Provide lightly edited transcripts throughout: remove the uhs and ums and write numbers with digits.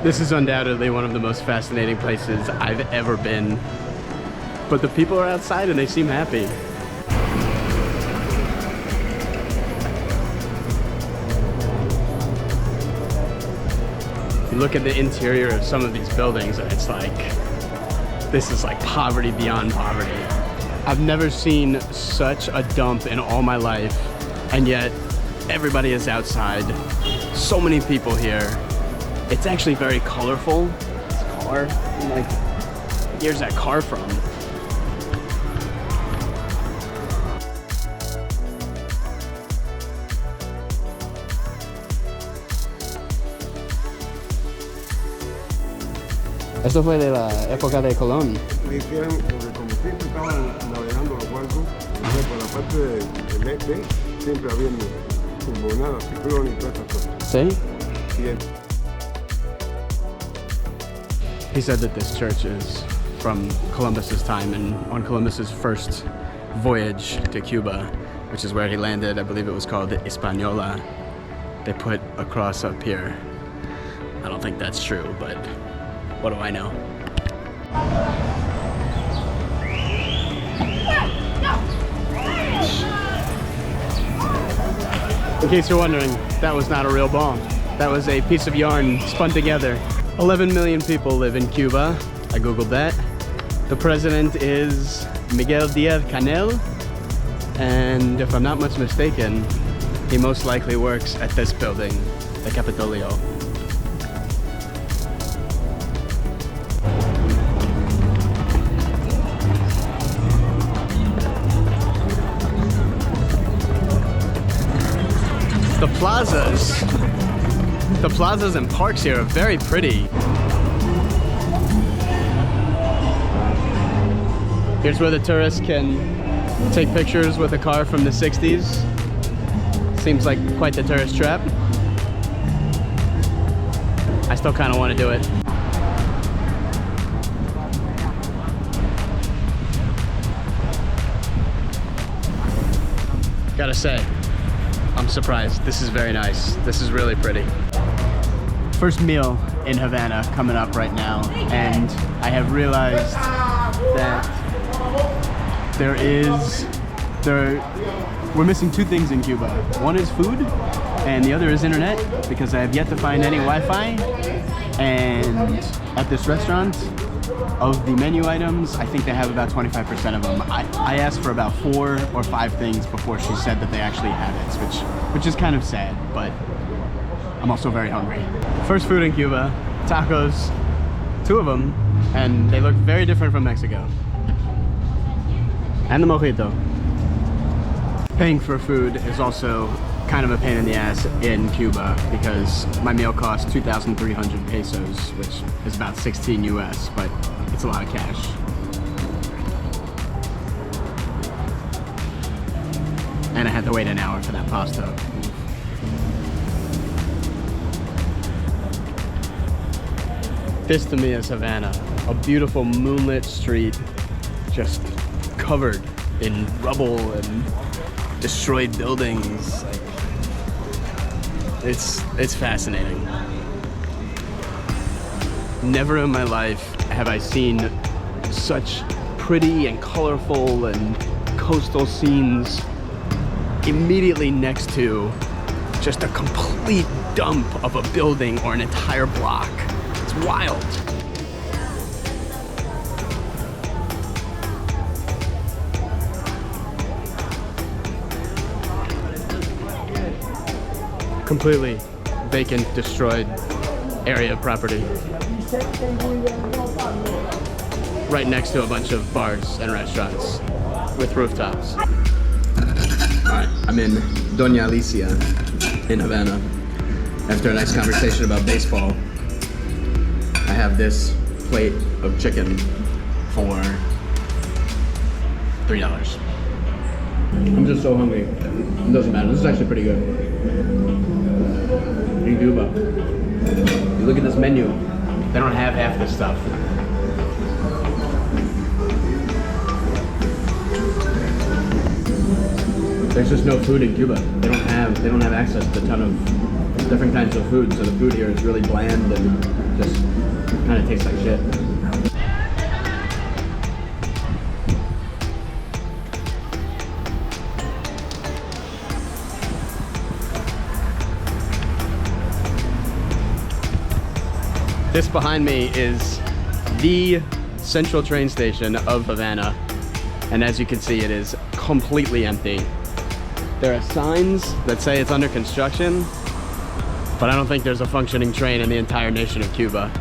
This is undoubtedly one of the most fascinating places I've ever been. But the people are outside and they seem happy. You look at the interior of some of these buildings and it's like, this is like poverty beyond poverty. I've never seen such a dump in all my life, and yet everybody is outside. So many people here. It's actually very colorful. This car, I'm like, where's that car from? Esto fue de la época de Colón. Le hicieron, porque como siempre estaban navegando los barcos, entonces por la parte del este siempre había turbonadas, ciclones y todas estas cosas. ¿Sí? Y He said that this church is from Columbus's time, and on Columbus's first voyage to Cuba, which is where he landed, I believe it was called Hispaniola, they put a cross up here. I don't think that's true, but what do I know? In case you're wondering, that was not a real bomb. That was a piece of yarn spun together. 11 million people live in Cuba. I googled that. The president is Miguel Díaz-Canel, and if I'm not much mistaken, he most likely works at this building, the Capitolio. The plazas and parks here are very pretty. Here's where the tourists can take pictures with a car from the 60s. Seems like quite the tourist trap. I still kind of want to do it. Gotta say, I'm surprised. This is very nice. This is really pretty. First meal in Havana coming up right now, and I have realized that we're missing two things in Cuba. One is food, and the other is internet, because I have yet to find any Wi-Fi. And at this restaurant, of the menu items, I think they have about 25% of them. I asked for about 4 or 5 things before she said that they actually have it, which is kind of sad, but I'm also very hungry. First food in Cuba, tacos, 2 of them, and they look very different from Mexico. And the mojito. Paying for food is also kind of a pain in the ass in Cuba, because my meal cost 2,300 pesos, which is about 16 US, but it's a lot of cash. And I had to wait an hour for that pasta. This to me is Havana, a beautiful moonlit street, just covered in rubble and destroyed buildings. Like, it's fascinating. Never in my life have I seen such pretty and colorful and coastal scenes immediately next to just a complete dump of a building or an entire block. It's wild. Completely vacant, destroyed area of property. Right next to a bunch of bars and restaurants with rooftops. Alright, I'm in Doña Alisia in Havana. After a nice conversation about baseball, I have this plate of chicken for $3. I'm just so hungry. It doesn't matter. This is actually pretty good. In Cuba, you look at this menu, they don't have half this stuff. There's just no food in Cuba. They don't have access to a ton of different kinds of food, so the food here is really bland and just kind of tastes like shit. This behind me is the central train station of Havana, and as you can see, it is completely empty. There are signs that say it's under construction, but I don't think there's a functioning train in the entire nation of Cuba.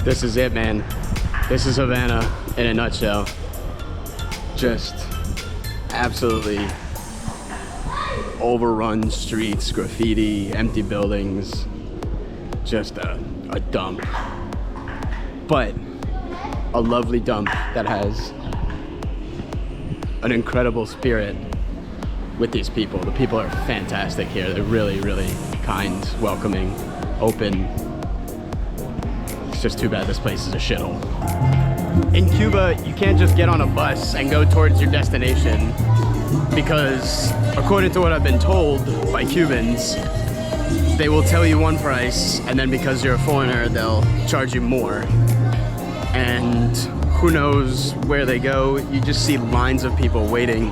This is it, man. This is Havana in a nutshell. Just absolutely overrun streets, graffiti, empty buildings, just a dump. But a lovely dump that has an incredible spirit with these people. The people are fantastic here. They're really, really kind, welcoming, open. It's just too bad this place is a shithole. In Cuba, you can't just get on a bus and go towards your destination, because according to what I've been told by Cubans, they will tell you one price, and then because you're a foreigner, they'll charge you more. And who knows where they go. You just see lines of people waiting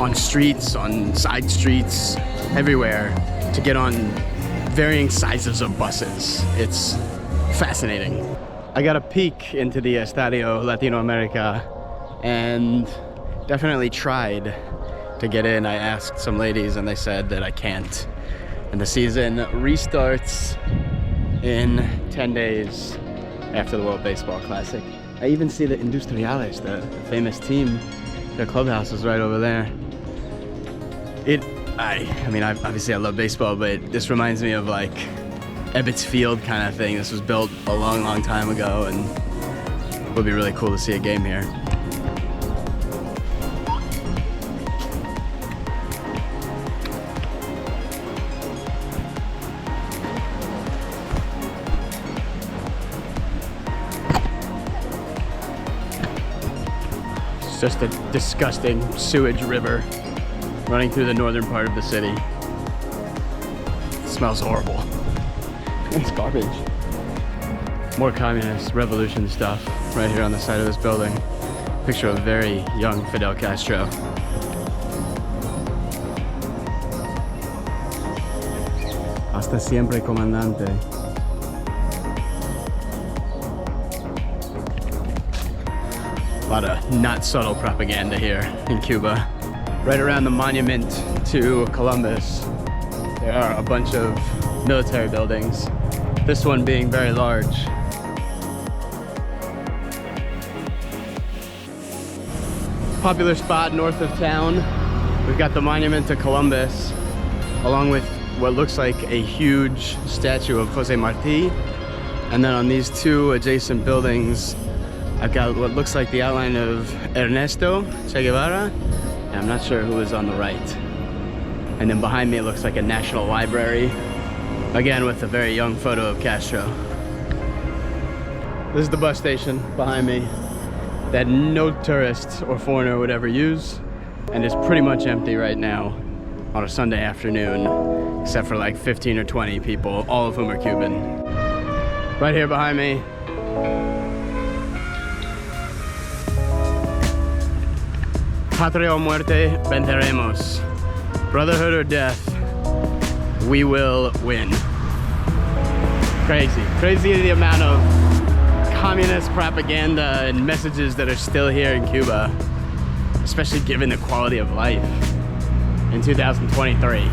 on streets, on side streets, everywhere to get on varying sizes of buses. It's fascinating. I got a peek into the Estadio Latinoamerica and definitely tried to get in. I asked some ladies and they said that I can't. And the season restarts in 10 days after the World Baseball Classic. I even see the Industriales, the famous team. Their clubhouse is right over there. I mean, obviously I love baseball, but this reminds me of like Ebbets Field kind of thing. This was built a long, long time ago, and it would be really cool to see a game here. It's just a disgusting sewage river running through the northern part of the city. It smells horrible. It's garbage. More communist revolution stuff right here on the side of this building. Picture of very young Fidel Castro. Hasta siempre, comandante. A lot of not subtle propaganda here in Cuba. Right around the monument to Columbus, there are a bunch of military buildings, this one being very large. Popular spot north of town. We've got the monument to Columbus, along with what looks like a huge statue of Jose Marti. And then on these two adjacent buildings, I've got what looks like the outline of Ernesto Che Guevara, and I'm not sure who is on the right. And then behind me it looks like a national library, again with a very young photo of Castro. This is the bus station behind me that no tourist or foreigner would ever use, and is pretty much empty right now on a Sunday afternoon, except for like 15 or 20 people, all of whom are Cuban. Right here behind me, Patria o muerte, venceremos. Brotherhood or death, we will win. Crazy. Crazy the amount of communist propaganda and messages that are still here in Cuba, especially given the quality of life in 2023.